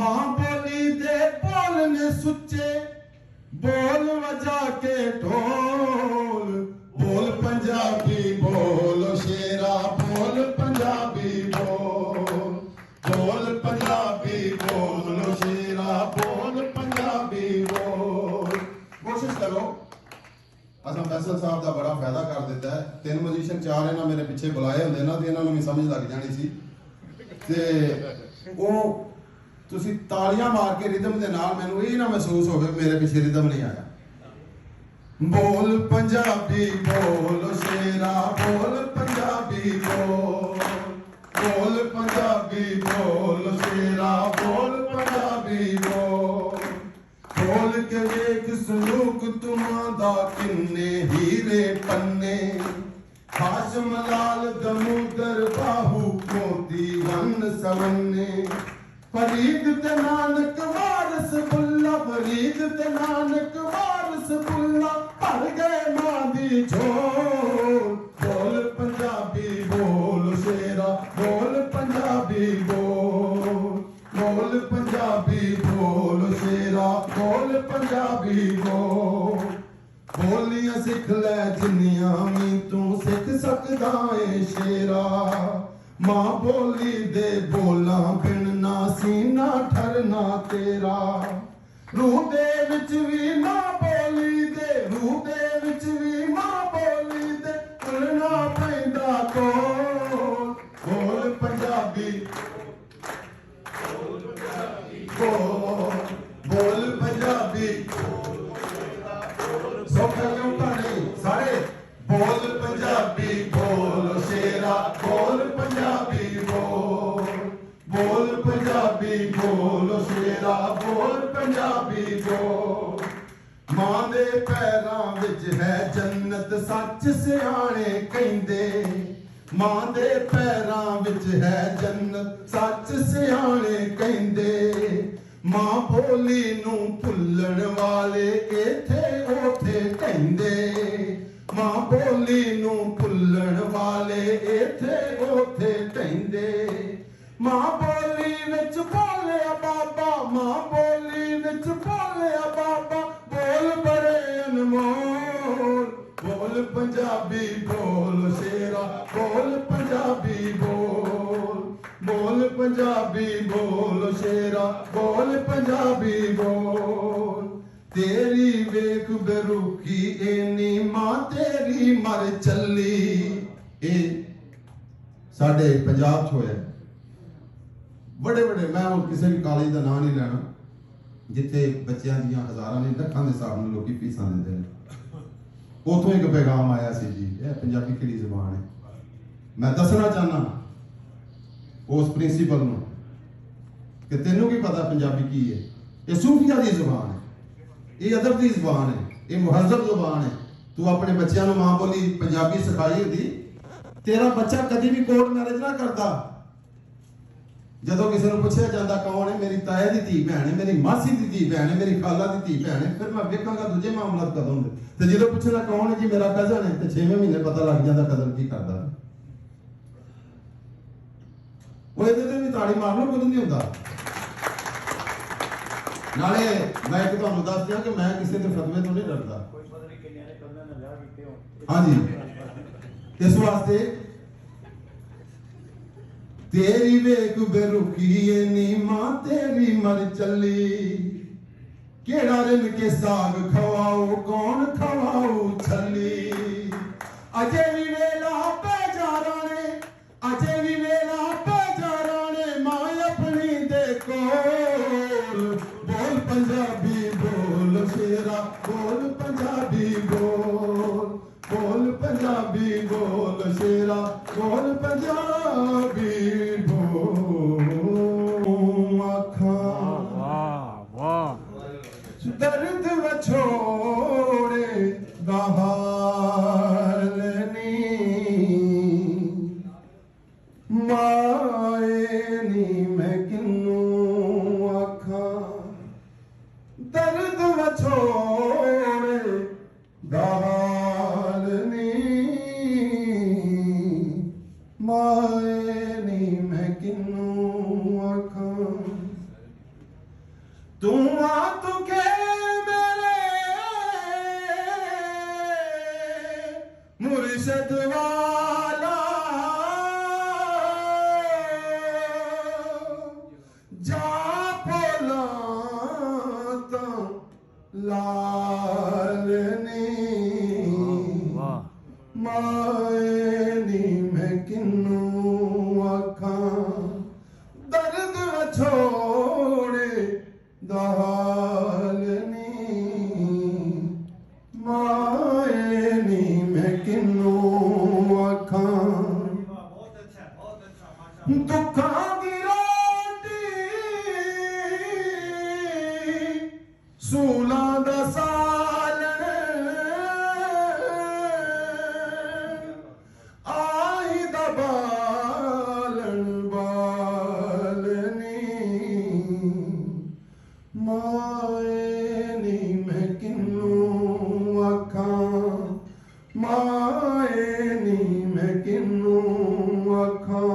मां बोली दे बोल ने सुच्चे बोल वजा के ढोल बोल पंजाबी बोल शेरा बोल पंजाबी बोल पंजाबी बोल शेरा बोल पंजाबी बोल। कोशिश करो। असा फैसल साहब का बड़ा फायदा कर दिता है। 3 म्यूजिशियन 4 इन्होंने मेरे पिछे बुलाए होंगे ना तो इन्होंने भी समझ लग जानी सी ते वो तुसी तालियां मार के रिदम दे नाल मैनू ये ना महसूस होवे मेरे पिछे रिदम नहीं आया। बोल पंजाबी बोल शेरा बोल पंजाबी बोल पंजाबी बोल शेरा बोल पंजाबी बोल के वेख सलूक तुमादा किन्ने हीरे पन्ने हाशम लाल दमोदर बाहू मोती वन सवन्ने फरीद ते नानक वारस बुल्ला फरीद ते नानक वारस बुल्ला भर गए मां दी झोल। बोल पंजाबी बोल शेरा बोल पंजाबी बोल पंजाबी बोल शेरा बोल पंजाबी बोलियां सिख ले जिन्नियां मी तू सिख सकदा ए शेरा मां बोली दे बोला बिन ना सीना ठरना तेरा रूह दे विच भी मां बोली दे रूह दे विच भी मां बोली दे बोलना पैंदा कोल। बोल पंजाबी बोल पंजाबी सारे बोल पंजाबी बोल शेरा बोल पंजाबी बोल पंजाबी बोल शेरा बोल पंजाबी बोल। मां दे पैरां विच है जन्नत सच सियाणे कहिंदे मां दे पैरां विच है जन्नत सच सियाणे कहिंदे मां बोली नूं भुल्लण वाले इथे ओथे कहिंदे मां बोली नूं भुल्लण वाले इथे ओथे कहिंदे मां बोली विच बोलिया बाबा मां बोली विच बोलिया बाबा बोल बड़े अनमोल। बोल पंजाबी बोल शेरा बोल पंजाबी बोल पंजाबी बोल शेरा बोल पंजाबी बोल। तेरी वेख बेरुखी एनी मां तेरी मर चली ए साडे पंजाब च होया बड़े बड़े मैं हुण किसी भी कॉलेज का नाम नहीं लेना जिथे बच्चों दी हज़ारां नहीं लखां के हिसाब नाल लोग फीसां दिंदे ने उथों एक पैगाम आया सी जी ये पंजाबी किहड़ी ज़बान है। मैं दसना चाहना उस प्रिंसीपल नूं कि तैनूं की पता पंजाबी की है। ये सूफिया की ज़बान है ये अदब की ज़बान है ये मुहज़्ज़ब ज़बान है। तू अपने बच्चों को मां बोली पंजाबी सिखाई होती तेरा बच्चा कभी भी कोर्ट मैरिज ना करता। जदों किसी को पूछा जाता कौन है मेरी ताए की धी भैन है मेरी मासी की धी भैन है मेरी खाला की धी भैन है फिर मैं वेखांगा दूजे मामला कदों दे ते जदों पूछना कौन है जी मेरा कजन है तो 6वें महीने पता लग जाता कदर की करता। वो इहदे ते भी ताड़ी मार लो कुछ नहीं होता। नाले मैं एक तुहानूं दस दियां कि मैं किसी के फतवे तो नहीं डरदा। हाँ जी इस वास्ते तेरी वेख बेरुखी नी मां तेरी मर चली केड़ा रिन के साग खवाओ कौन खवाओ छली। अजे भी वेला पे जा राणे अजे भी वेला पे जा राणे मां अपनी दे कोल। बोल पंजाबी बोल शेरा बोल पंजाबी बोल पंजाबी बोल शेरा बोल पंजाबी दर्द वछोड़े दहालनी तू आ तुके मेरे मुर्शद वाला जा बोला तो लालनी मायनी मैं किन्नू आखां दर्द छोड़े दालनी मायनी मैं किन्नू आखां दुखां दी रोटी सूलां दा सालन आई दा बालन बालनी मायनी मैं किन्नू आखां मायनी मैं किन्नू आखां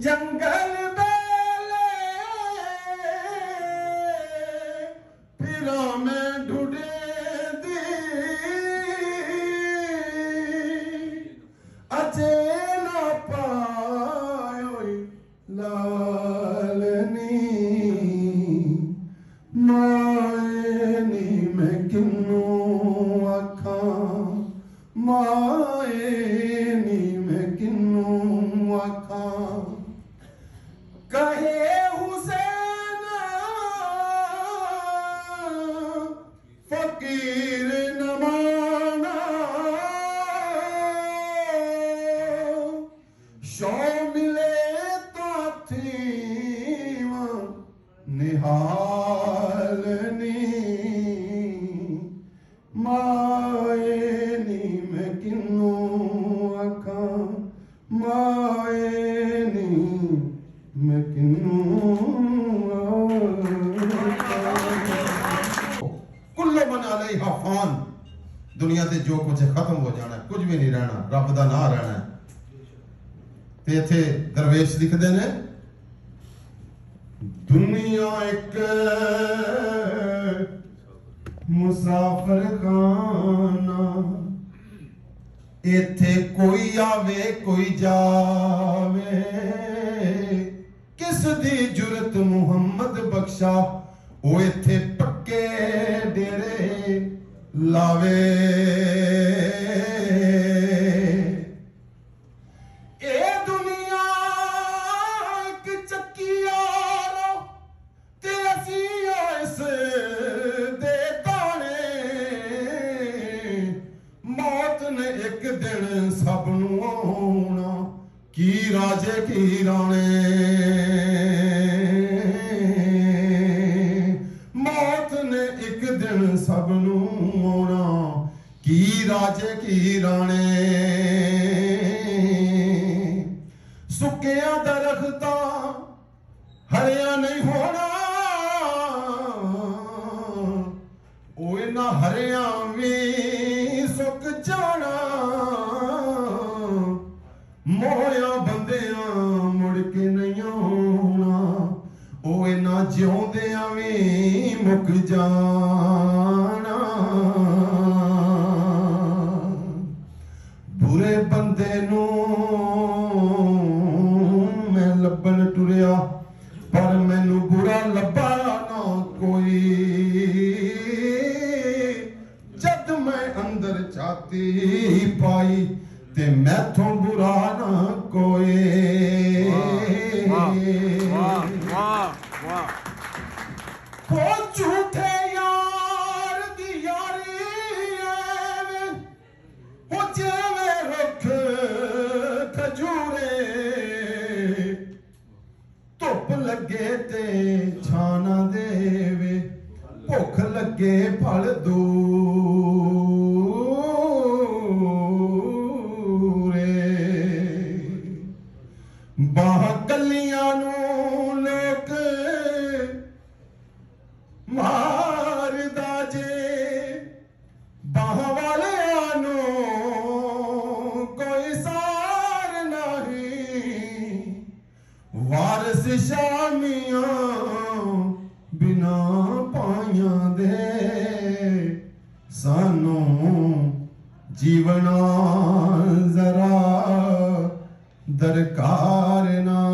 जंगल बेले फिरा मैं ढूंढे दी अजे ना पायो लालनी मायनी मैं किन्नू आखां मायनी मैं किन्नू आखां कहे हुसैन फकीर न माना शौ मिले तो थीवा निहालनी मायनी मैं किन्नू आखां मायनी मैं किन्नू कुल्लो मन अलैहा फान दुनिया ते जो कुछ है खत्म हो जाना है कुछ भी नहीं रहना रब दा ना रहना है ते इत्थे दरवेश लिखदे ने दुनिया एक मुसाफिर खाना इत्थे कोई आवे कोई जावे किस दी जुरत मुहम्मद बख्शा ओ इत्थे पक्के डेरे लावे ए दुनिया एक चक्की यारो ते असी इस दे दाने मौत ने एक दिन सब नू आउणा की राजे की राणे मौत ने एक दिन सब नू आउणा की राजे की राणे सुक्किया दरख्ता हरिया नहीं होना ओए ना हरिया भी सुक जाना मोया बंदिया मुड़ के नहीं आना ओए ना जिउंदिया भी मुक जाना बुरे बंदे नू मैं लब्बन टुरिया पर मैनू बुरा लब्बा ना कोई जद मैं अंदर छाती पाई ते मैथों बुरा ना कोई वो झूठे यार दी यारी एवें वो जेवें रुख खजूरे धुप लगे ते छाना देवे भुख लगे फल दूरे बाह गलियां नू लोक मारदा जे बाह वालियां नू कोई सार नहीं वारस ਨਿਸ਼ਾਨੀਆਂ ਬਿਨਾ ਪਾਈਆਂ ਦੇ ਸਾਨੂੰ ਜੀਵਨਾ ਜ਼ਰਾ ਦਰਕਾਰ ਨਾ